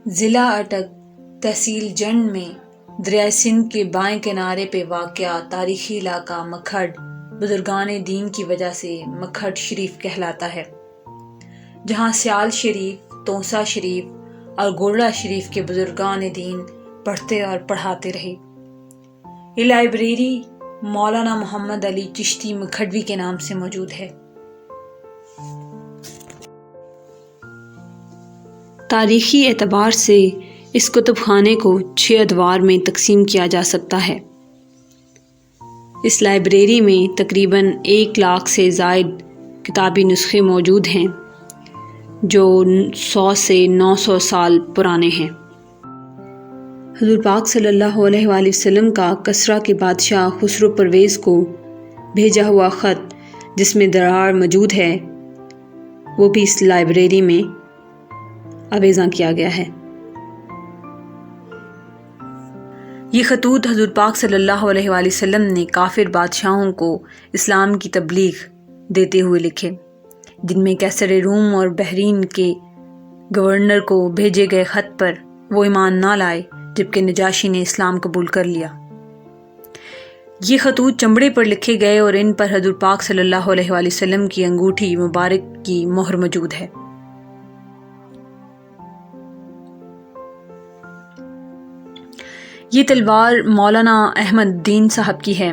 ضلع اٹک تحصیل جنڈ میں دریائے سندھ کے بائیں کنارے پہ واقع تاریخی علاقہ مکھڈ بزرگان دین کی وجہ سے مکھڈ شریف کہلاتا ہے، جہاں سیال شریف، توسا شریف اور گولڑا شریف کے بزرگان دین پڑھتے اور پڑھاتے رہے۔ یہ لائبریری مولانا محمد علی چشتی مکھڈوی کے نام سے موجود ہے۔ تاریخی اعتبار سے اس کتب خانے کو 6 ادوار میں تقسیم کیا جا سکتا ہے۔ اس لائبریری میں تقریباً 1 لاکھ سے زائد کتابی نسخے موجود ہیں، جو 100 سے 900 سال پرانے ہیں۔ حضور پاک صلی اللہ علیہ وآلہ وسلم کا کسریٰ کے بادشاہ خسرو پرویز کو بھیجا ہوا خط، جس میں درار موجود ہے، وہ بھی اس لائبریری میں آویزاں کیا گیا ہے۔ یہ خطوط حضور پاک صلی اللہ علیہ وآلہ وسلم نے کافر بادشاہوں کو اسلام کی تبلیغ دیتے ہوئے لکھے، جن میں قیصر روم اور بحرین کے گورنر کو بھیجے گئے خط پر وہ ایمان نہ لائے، جبکہ نجاشی نے اسلام قبول کر لیا۔ یہ خطوط چمڑے پر لکھے گئے اور ان پر حضور پاک صلی اللہ علیہ وآلہ وسلم کی انگوٹھی مبارک کی مہر موجود ہے۔ یہ تلوار مولانا احمد الدین صاحب کی ہے،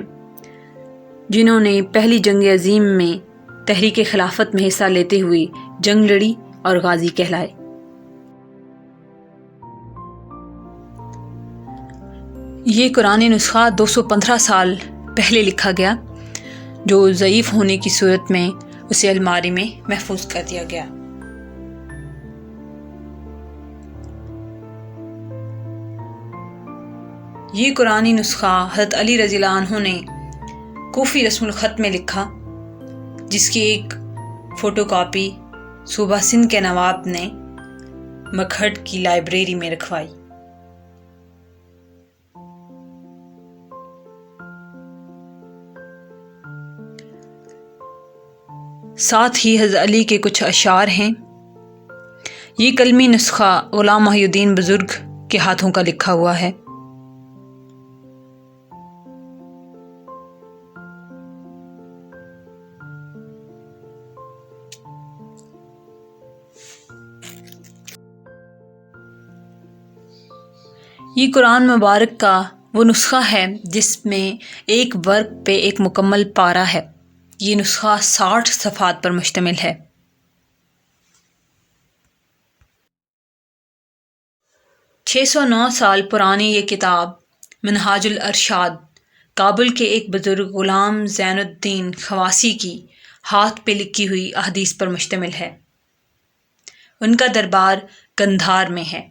جنہوں نے پہلی جنگ عظیم میں تحریک خلافت میں حصہ لیتے ہوئے جنگ لڑی اور غازی کہلائے۔ یہ قرآن نسخہ 215 سال پہلے لکھا گیا، جو ضعیف ہونے کی صورت میں اسے الماری میں محفوظ کر دیا گیا۔ یہ قرآنی نسخہ حضرت علی رضی اللہ عنہ نے کوفی رسم الخط میں لکھا، جس کی ایک فوٹو کاپی صوبہ سندھ کے نواب نے مکھڈ کی لائبریری میں رکھوائی۔ ساتھ ہی حضرت علی کے کچھ اشعار ہیں۔ یہ کلمی نسخہ غلام محی الدین بزرگ کے ہاتھوں کا لکھا ہوا ہے۔ یہ قرآن مبارک کا وہ نسخہ ہے جس میں ایک ورق پہ ایک مکمل پارہ ہے۔ یہ نسخہ 60 صفحات پر مشتمل ہے۔ چھ سو 9 سال پرانی یہ کتاب منہاج الارشاد کابل کے ایک بزرگ غلام زین الدین خواسی کی ہاتھ پہ لکھی ہوئی احادیث پر مشتمل ہے۔ ان کا دربار قندھار میں ہے۔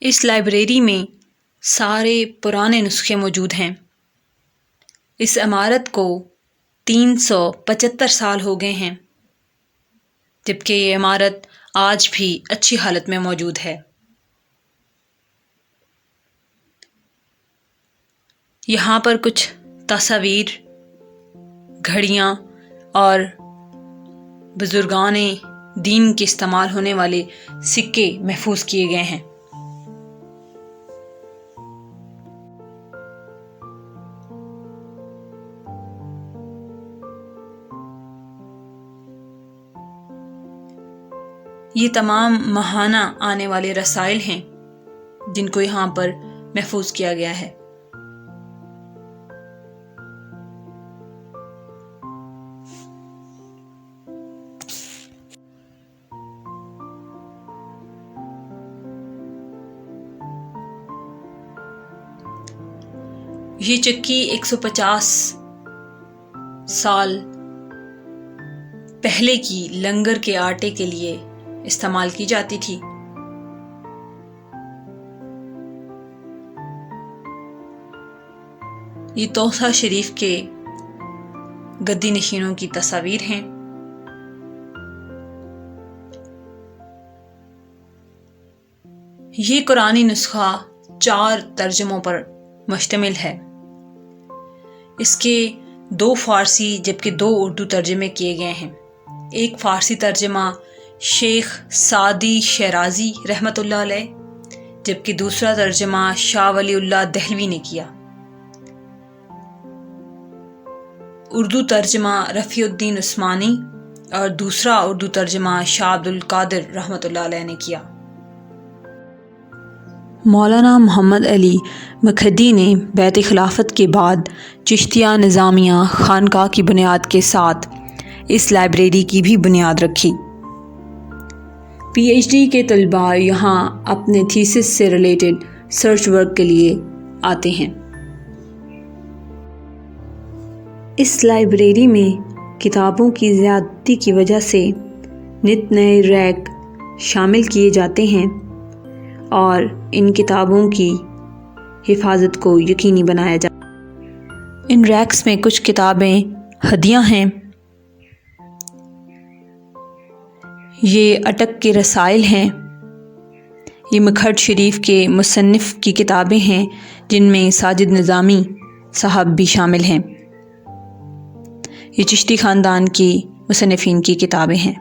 اس لائبریری میں سارے پرانے نسخے موجود ہیں۔ اس عمارت کو 375 سال ہو گئے ہیں، جبکہ یہ عمارت آج بھی اچھی حالت میں موجود ہے۔ یہاں پر کچھ تصاویر، گھڑیاں اور بزرگان دین کے استعمال ہونے والے سکے محفوظ کیے گئے ہیں۔ یہ تمام ماہانہ آنے والے رسائل ہیں جن کو یہاں پر محفوظ کیا گیا ہے۔ یہ چکی 150 سال پہلے کی لنگر کے آٹے کے لیے استعمال کی جاتی تھی۔ یہ توسا شریف کے گدی نشینوں کی تصاویر ہیں۔ یہ قرآنی نسخہ 4 ترجموں پر مشتمل ہے۔ اس کے 2 فارسی جبکہ 2 اردو ترجمے کیے گئے ہیں۔ ایک فارسی ترجمہ شیخ سعدی شیرازی رحمۃ اللہ علیہ جبکہ دوسرا ترجمہ شاہ ولی اللہ دہلوی نے کیا۔ اردو ترجمہ رفیع الدین عثمانی اور دوسرا اردو ترجمہ شاہ عبد القادر رحمۃ اللہ علیہ نے کیا۔ مولانا محمد علی مکھڈی نے بیعت خلافت کے بعد چشتیہ نظامیہ خانقاہ کی بنیاد کے ساتھ اس لائبریری کی بھی بنیاد رکھی۔ پی ایچ ڈی کے طلباء یہاں اپنے تھیسس سے ریلیٹڈ سرچ ورک کے لیے آتے ہیں۔ اس لائبریری میں کتابوں کی زیادتی کی وجہ سے نت نئے ریک شامل کیے جاتے ہیں اور ان کتابوں کی حفاظت کو یقینی بنایا جاتا ہے۔ ان ریکس میں کچھ کتابیں ہدیہ ہیں۔ یہ اٹک کے رسائل ہیں۔ یہ مکھڈ شریف کے مصنف کی کتابیں ہیں جن میں ساجد نظامی صاحب بھی شامل ہیں۔ یہ چشتی خاندان کی مصنفین کی کتابیں ہیں۔